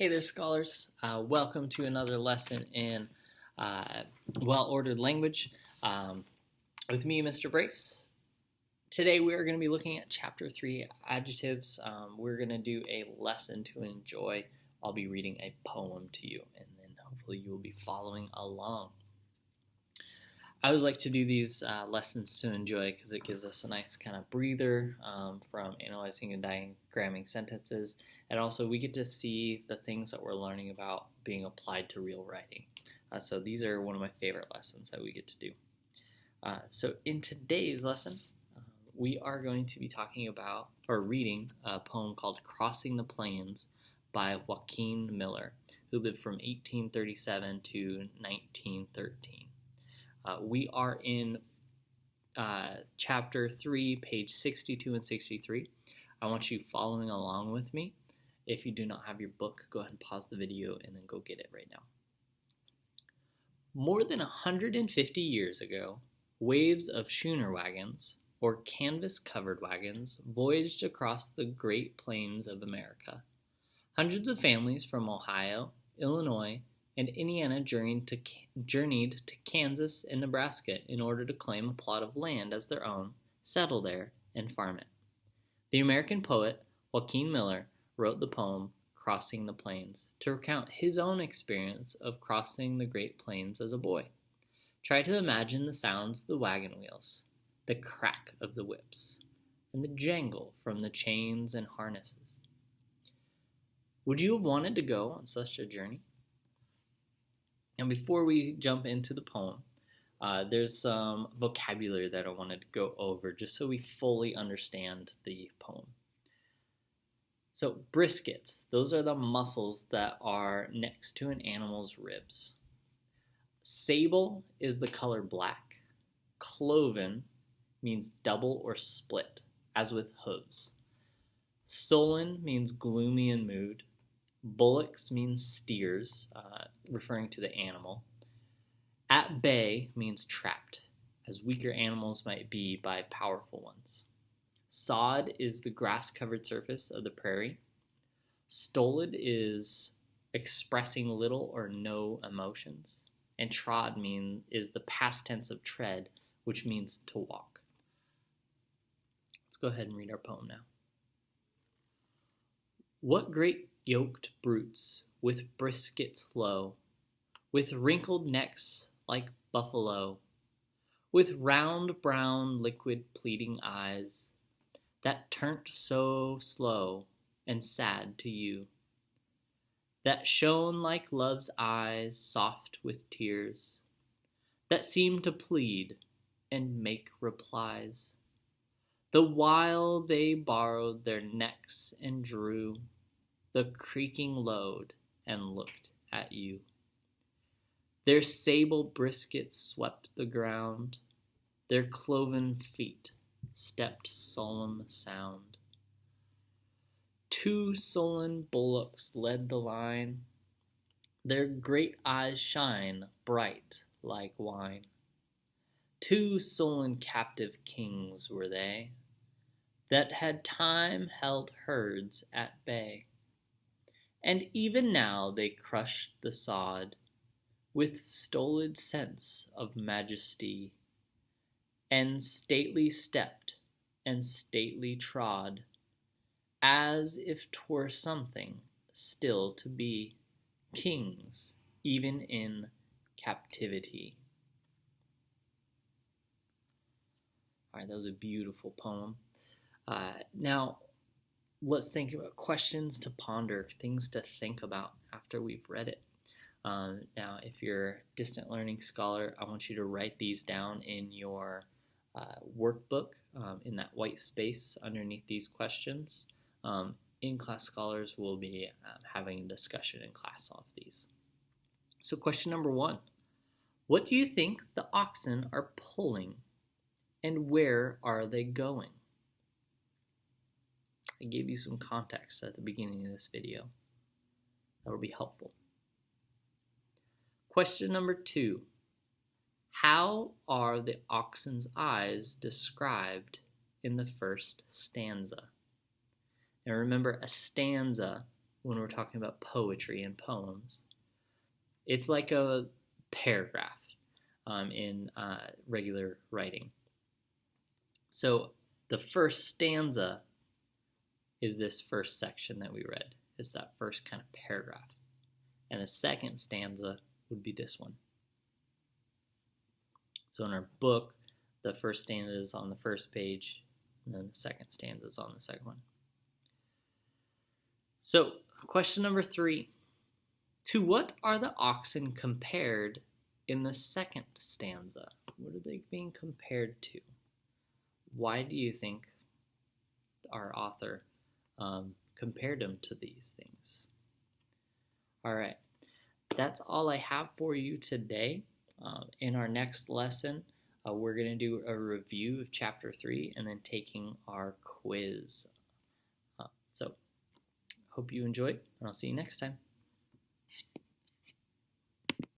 Hey there, scholars. Welcome to another lesson in well-ordered language with me, Mr. Brace. Today we are going to be looking at Chapter 3, Adjectives. We're going to do a lesson to enjoy. I'll be reading a poem to you, and then hopefully you will be following along. I always like to do these lessons to enjoy because it gives us a nice kind of breather from analyzing and diagramming sentences. And also we get to see the things that we're learning about being applied to real writing. So these are one of my favorite lessons that we get to do. So in today's lesson, we are going to be talking about or reading a poem called Crossing the Plains by Joaquin Miller, who lived from 1837 to 1913. We are in Chapter 3, page 62 and 63. I want you following along with me. If you do not have your book, go ahead and pause the video and then go get it right now. More than 150 years ago, waves of schooner wagons, or canvas-covered wagons, voyaged across the Great Plains of America. Hundreds of families from Ohio, Illinois, and Indiana journeyed to Kansas and Nebraska in order to claim a plot of land as their own, settle there, and farm it. The American poet Joaquin Miller wrote the poem Crossing the Plains to recount his own experience of crossing the Great Plains as a boy. Try to imagine the sounds of the wagon wheels, the crack of the whips, and the jangle from the chains and harnesses. Would you have wanted to go on such a journey? And before we jump into the poem, there's some vocabulary that I wanted to go over just so we fully understand the poem. So briskets, those are the muscles that are next to an animal's ribs. Sable is the color black. Cloven means double or split, as with hooves. Sullen means gloomy in mood. Bullocks means steers, referring to the animal. At bay means trapped, as weaker animals might be by powerful ones. Sod is the grass-covered surface of the prairie. Stolid is expressing little or no emotions. And trod is the past tense of tread, which means to walk. Let's go ahead and read our poem now. What great yoked brutes, with briskets low, with wrinkled necks like buffalo, with round brown liquid pleading eyes, that turn't so slow and sad to you, that shone like love's eyes soft with tears, that seemed to plead and make replies, the while they borrowed their necks and drew the creaking load and looked at you. Their sable briskets swept the ground, their cloven feet stepped solemn sound. 2 sullen bullocks led the line, their great eyes shine bright like wine. 2 sullen captive kings were they, that had time held herds at bay. And even now they crushed the sod with stolid sense of majesty, and stately stepped and stately trod, as if 'twere something still to be kings, even in captivity. All right, that was a beautiful poem. Now, let's think about questions to ponder, things to think about after we've read it. Now, if you're a distant learning scholar, I want you to write these down in your workbook in that white space underneath these questions. In-class scholars will be having a discussion in class off these. So question number 1, what do you think the oxen are pulling, and where are they going? I gave you some context at the beginning of this video. That'll be helpful. Question number 2. How are the oxen's eyes described in the first stanza? And remember, a stanza when we're talking about poetry and poems, it's like a paragraph in regular writing. So the first stanza is this first section that we read. It's that first kind of paragraph. And the second stanza would be this one. So in our book, the first stanza is on the first page, and then the second stanza is on the second one. So, question number 3. To what are the oxen compared in the second stanza? What are they being compared to? Why do you think our author compared them to these things? All right, that's all I have for you today. In our next lesson, we're going to do a review of Chapter 3 and then taking our quiz. So, hope you enjoyed, and I'll see you next time.